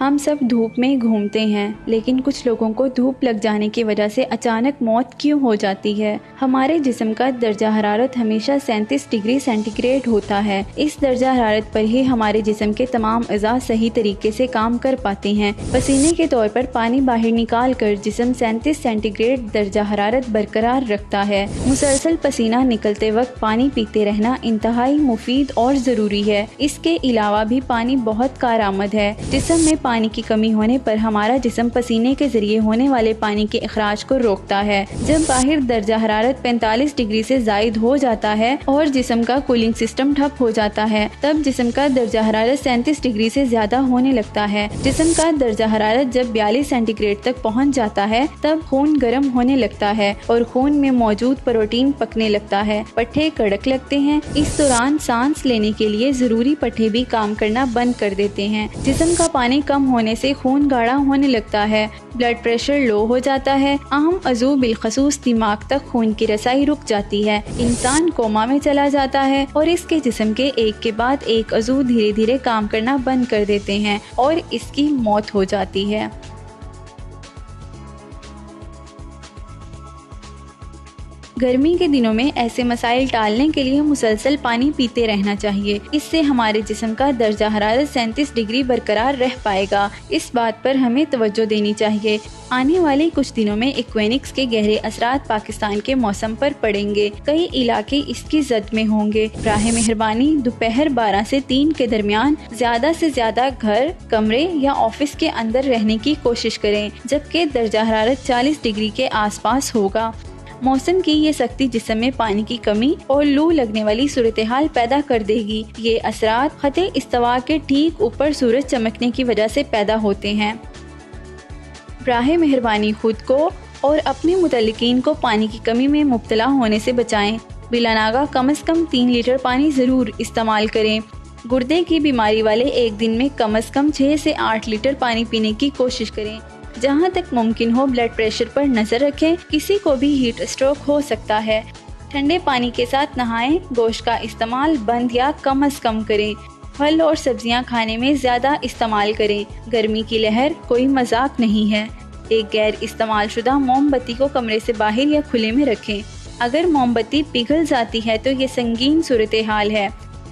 हम सब धूप में घूमते हैं, लेकिन कुछ लोगों को धूप लग जाने की वजह से अचानक मौत क्यों हो जाती है। हमारे जिस्म का दर्जा हरारत हमेशा 37 डिग्री सेंटीग्रेड होता है। इस दर्जा हरारत पर ही हमारे जिस्म के तमाम अज़ा सही तरीके से काम कर पाते हैं। पसीने के तौर पर पानी बाहर निकाल कर जिस्म 37 सेंटीग्रेड दर्जा हरारत बरकरार रखता है। मुसलसल पसीना निकलते वक्त पानी पीते रहना इंतहाई मुफीद और ज़रूरी है। इसके अलावा भी पानी बहुत कारआमद है। जिस्म में पानी की कमी होने पर हमारा जिस्म पसीने के जरिए होने वाले पानी के अखराज को रोकता है। जब बाहर दर्जा हरारत 45 डिग्री से जायद हो जाता है और जिस्म का कूलिंग सिस्टम ठप हो जाता है, तब जिस्म का दर्जा हरारत 37 डिग्री से ज्यादा होने लगता है। जिस्म का दर्जा हरारत जब 42 सेंटीग्रेड तक पहुंच जाता है, तब खून गर्म होने लगता है और खून में मौजूद प्रोटीन पकने लगता है। पट्ठे कड़क लगते हैं। इस दौरान सांस लेने के लिए जरूरी पट्ठे भी काम करना बंद कर देते हैं। जिस्म का पानी कम होने से खून गाढ़ा होने लगता है, ब्लड प्रेशर लो हो जाता है। अहम अज़ू बिलखसूस दिमाग तक खून की रसाई रुक जाती है। इंसान कोमा में चला जाता है और इसके जिस्म के एक के बाद एक अज़ू धीरे धीरे काम करना बंद कर देते हैं और इसकी मौत हो जाती है। गर्मी के दिनों में ऐसे मसाइल टालने के लिए मुसलसल पानी पीते रहना चाहिए। इससे हमारे जिस्म का दर्जा हरारत 37 डिग्री बरकरार रह पाएगा। इस बात पर हमें तवज्जो देनी चाहिए। आने वाले कुछ दिनों में इक्वेनिक्स के गहरे असरात पाकिस्तान के मौसम पर पड़ेंगे। कई इलाके इसकी जद में होंगे। राह मेहरबानी दोपहर 12 से 3 के दरमियान ज्यादा से ज्यादा घर, कमरे या ऑफिस के अंदर रहने की कोशिश करें, जबकि दर्जा हरारत 40 डिग्री के आसपास होगा। मौसम की ये सख्ती जिस्म में पानी की कमी और लू लगने वाली सूरत हाल पैदा कर देगी। ये असरात खते इस्तवा के ठीक ऊपर सूरज चमकने की वजह से पैदा होते हैं। राह मेहरबानी खुद को और अपने मुतल्लिकीन को पानी की कमी में मुब्तला होने से बचाएं। बिलानागा कम से कम 3 लीटर पानी जरूर इस्तेमाल करें। गुर्दे की बीमारी वाले एक दिन में कम से कम 6 से 8 लीटर पानी पीने की कोशिश करें। जहां तक मुमकिन हो ब्लड प्रेशर पर नजर रखें। किसी को भी हीट स्ट्रोक हो सकता है। ठंडे पानी के साथ नहाएं। गोश्त का इस्तेमाल बंद या कम से कम करें। फल और सब्जियां खाने में ज्यादा इस्तेमाल करें। गर्मी की लहर कोई मजाक नहीं है। एक गैर इस्तेमाल शुदा मोमबत्ती को कमरे से बाहर या खुले में रखें। अगर मोमबत्ती पिघल जाती है तो ये संगीन सूरत हाल है।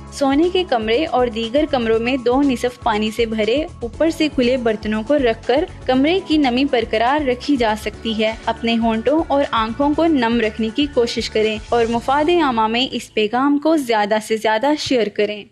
सोने के कमरे और दीगर कमरों में 2 निसफ पानी से भरे ऊपर से खुले बर्तनों को रखकर कमरे की नमी बरकरार रखी जा सकती है। अपने होंठों और आंखों को नम रखने की कोशिश करें और मुफाद आमा में इस पैगाम को ज्यादा से ज्यादा शेयर करें।